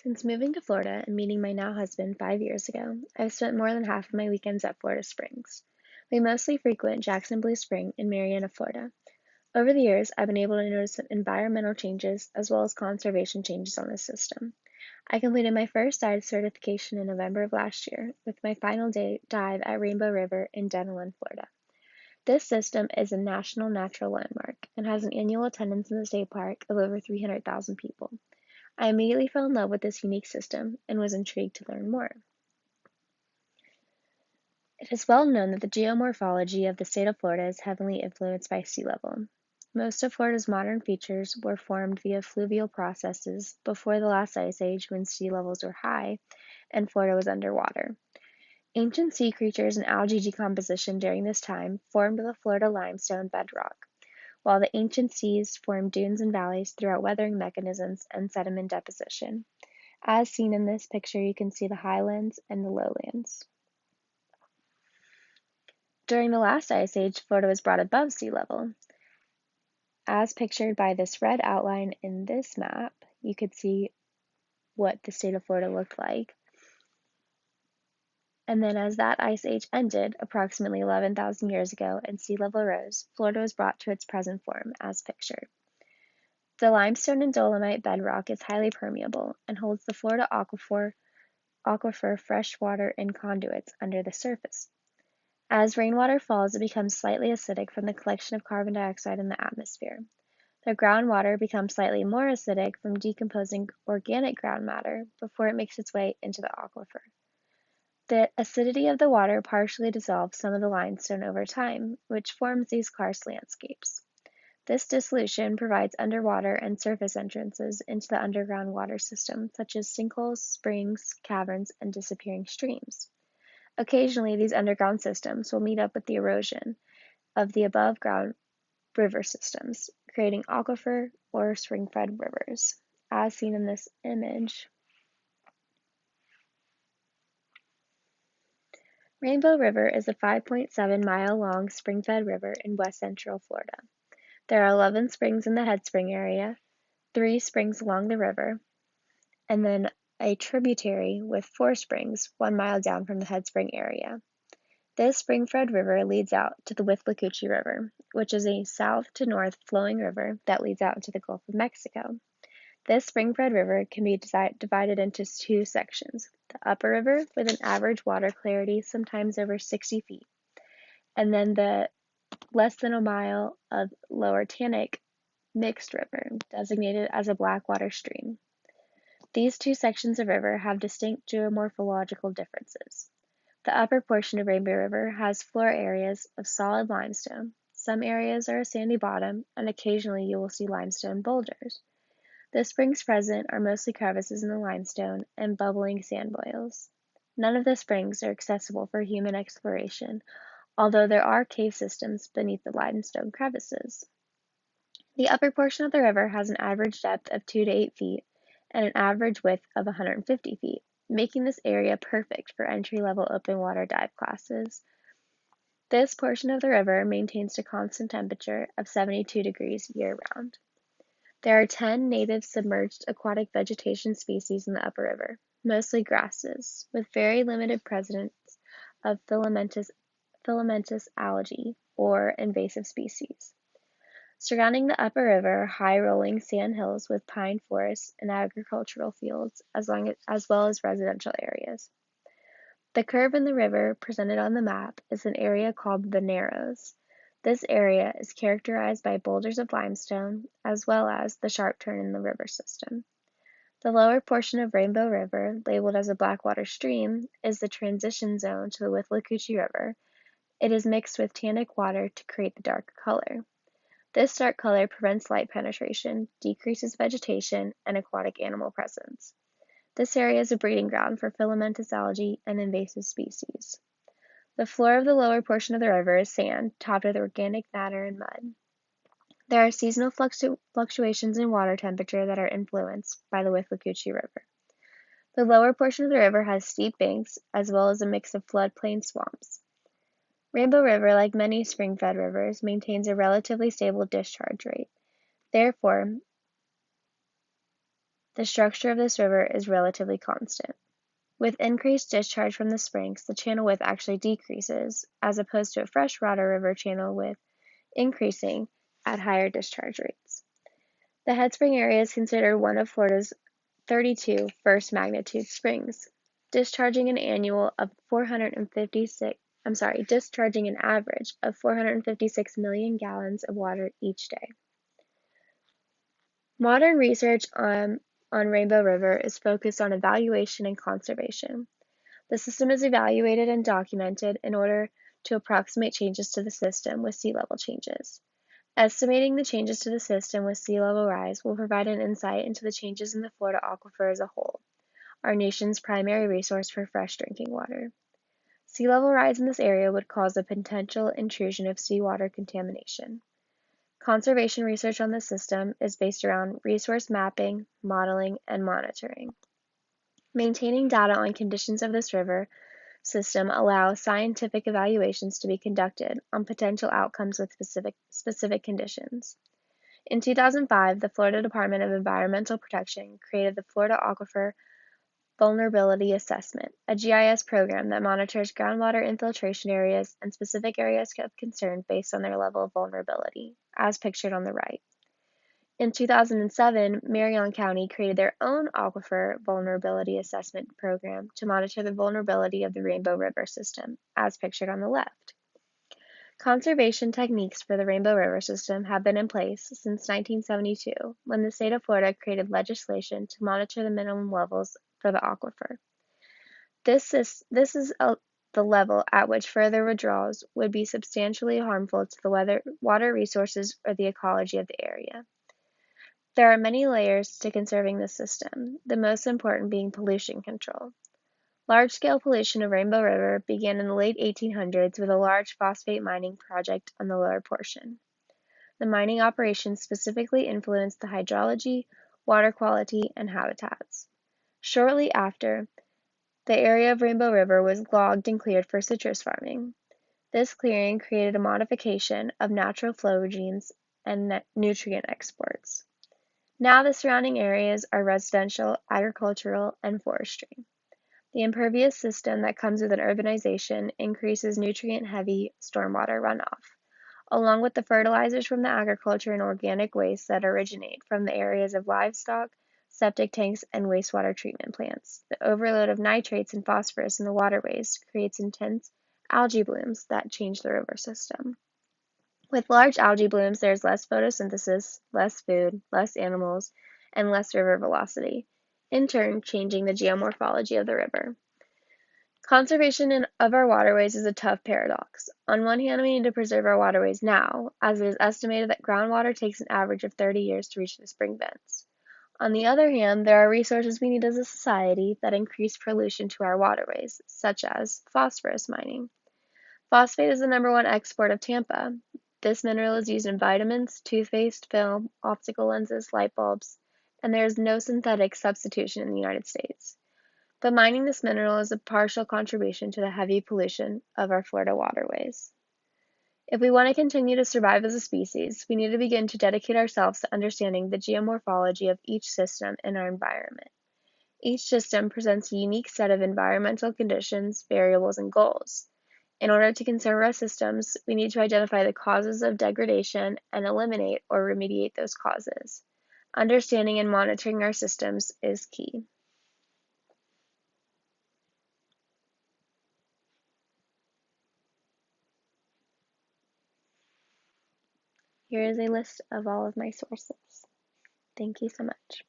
Since moving to Florida and meeting my now husband 5 years ago, I've spent more than half of my weekends at Florida Springs. We mostly frequent Jackson Blue Spring in Marianna, Florida. Over the years, I've been able to notice some environmental changes as well as conservation changes on this system. I completed my first dive certification in November of last year, with my final dive at Rainbow River in Denellen, Florida. This system is a national natural landmark and has an annual attendance in the state park of over 300,000 people. I immediately fell in love with this unique system and was intrigued to learn more. It is well known that the geomorphology of the state of Florida is heavily influenced by sea level. Most of Florida's modern features were formed via fluvial processes before the last ice age when sea levels were high and Florida was underwater. Ancient sea creatures and algae decomposition during this time formed the Florida limestone bedrock, while the ancient seas formed dunes and valleys throughout weathering mechanisms and sediment deposition. As seen in this picture, you can see the highlands and the lowlands. During the last ice age, Florida was brought above sea level. As pictured by this red outline in this map, you could see what the state of Florida looked like. And then as that ice age ended, approximately 11,000 years ago, and sea level rose, Florida was brought to its present form, as pictured. The limestone and dolomite bedrock is highly permeable and holds the Florida aquifer fresh water in conduits under the surface. As rainwater falls, it becomes slightly acidic from the collection of carbon dioxide in the atmosphere. The groundwater becomes slightly more acidic from decomposing organic ground matter before it makes its way into the aquifer. The acidity of the water partially dissolves some of the limestone over time, which forms these karst landscapes. This dissolution provides underwater and surface entrances into the underground water system, such as sinkholes, springs, caverns, and disappearing streams. Occasionally, these underground systems will meet up with the erosion of the above-ground river systems, creating aquifer or spring-fed rivers, as seen in this image. Rainbow River is a 5.7-mile-long spring-fed river in west central Florida. There are 11 springs in the head spring area, 3 springs along the river, and then a tributary with 4 springs 1 mile down from the head spring area. This spring-fed river leads out to the Withlacoochee River, which is a south to north flowing river that leads out into the Gulf of Mexico. This spring-fed river can be divided into 2 sections: the upper river with an average water clarity sometimes over 60 feet, and then the less than a mile of lower Tannic mixed river, designated as a blackwater stream. These 2 sections of river have distinct geomorphological differences. The upper portion of Rainbow River has floor areas of solid limestone. Some areas are a sandy bottom, and occasionally you will see limestone boulders. The springs present are mostly crevices in the limestone and bubbling sand boils. None of the springs are accessible for human exploration, although there are cave systems beneath the limestone crevices. The upper portion of the river has an average depth of 2 to 8 feet and an average width of 150 feet, making this area perfect for entry-level open water dive classes. This portion of the river maintains a constant temperature of 72 degrees year-round. There are 10 native submerged aquatic vegetation species in the upper river, mostly grasses, with very limited presence of filamentous algae or invasive species. Surrounding the upper river are high rolling sand hills with pine forests and agricultural fields, as well as residential areas. The curve in the river presented on the map is an area called the Narrows. This area is characterized by boulders of limestone, as well as the sharp turn in the river system. The lower portion of Rainbow River, labeled as a blackwater stream, is the transition zone to the Withlacoochee River. It is mixed with tannic water to create the dark color. This dark color prevents light penetration, decreases vegetation, and aquatic animal presence. This area is a breeding ground for filamentous algae and invasive species. The floor of the lower portion of the river is sand, topped with organic matter and mud. There are seasonal fluctuations in water temperature that are influenced by the Withlacoochee River. The lower portion of the river has steep banks, as well as a mix of floodplain swamps. Rainbow River, like many spring-fed rivers, maintains a relatively stable discharge rate. Therefore, the structure of this river is relatively constant. With increased discharge from the springs, the channel width actually decreases, as opposed to a freshwater river channel width increasing at higher discharge rates. The head spring area is considered one of Florida's 32 first magnitude springs, discharging an average of 456 million gallons of water each day. Modern research on Rainbow River is focused on evaluation and conservation. The system is evaluated and documented in order to approximate changes to the system with sea level changes. Estimating the changes to the system with sea level rise will provide an insight into the changes in the Florida aquifer as a whole, our nation's primary resource for fresh drinking water. Sea level rise in this area would cause a potential intrusion of seawater contamination. Conservation research on the system is based around resource mapping, modeling, and monitoring. Maintaining data on conditions of this river system allows scientific evaluations to be conducted on potential outcomes with specific conditions. In 2005, the Florida Department of Environmental Protection created the Florida Aquifer Vulnerability Assessment, a GIS program that monitors groundwater infiltration areas and specific areas of concern based on their level of vulnerability, as pictured on the right. In 2007, Marion County created their own Aquifer Vulnerability Assessment program to monitor the vulnerability of the Rainbow River system, as pictured on the left. Conservation techniques for the Rainbow River system have been in place since 1972, when the state of Florida created legislation to monitor the minimum levels for the aquifer. This is the level at which further withdrawals would be substantially harmful to the water resources or the ecology of the area. There are many layers to conserving this system, the most important being pollution control. Large-scale pollution of Rainbow River began in the late 1800s with a large phosphate mining project on the lower portion. The mining operations specifically influenced the hydrology, water quality, and habitats. Shortly after, the area of Rainbow River was logged and cleared for citrus farming. This clearing created a modification of natural flow regimes and nutrient exports. Now the surrounding areas are residential, agricultural, and forestry. The impervious system that comes with an urbanization increases nutrient-heavy stormwater runoff, along with the fertilizers from the agriculture and organic waste that originate from the areas of livestock, septic tanks, and wastewater treatment plants. The overload of nitrates and phosphorus in the waterways creates intense algae blooms that change the river system. With large algae blooms, there's less photosynthesis, less food, less animals, and less river velocity, in turn changing the geomorphology of the river. Conservation of our waterways is a tough paradox. On one hand, we need to preserve our waterways now, as it is estimated that groundwater takes an average of 30 years to reach the spring vents. On the other hand, there are resources we need as a society that increase pollution to our waterways, such as phosphorus mining. Phosphate is the #1 export of Tampa. This mineral is used in vitamins, toothpaste, film, optical lenses, light bulbs, and there is no synthetic substitution in the United States. But mining this mineral is a partial contribution to the heavy pollution of our Florida waterways. If we want to continue to survive as a species, we need to begin to dedicate ourselves to understanding the geomorphology of each system in our environment. Each system presents a unique set of environmental conditions, variables, and goals. In order to conserve our systems, we need to identify the causes of degradation and eliminate or remediate those causes. Understanding and monitoring our systems is key. Here is a list of all of my sources. Thank you so much.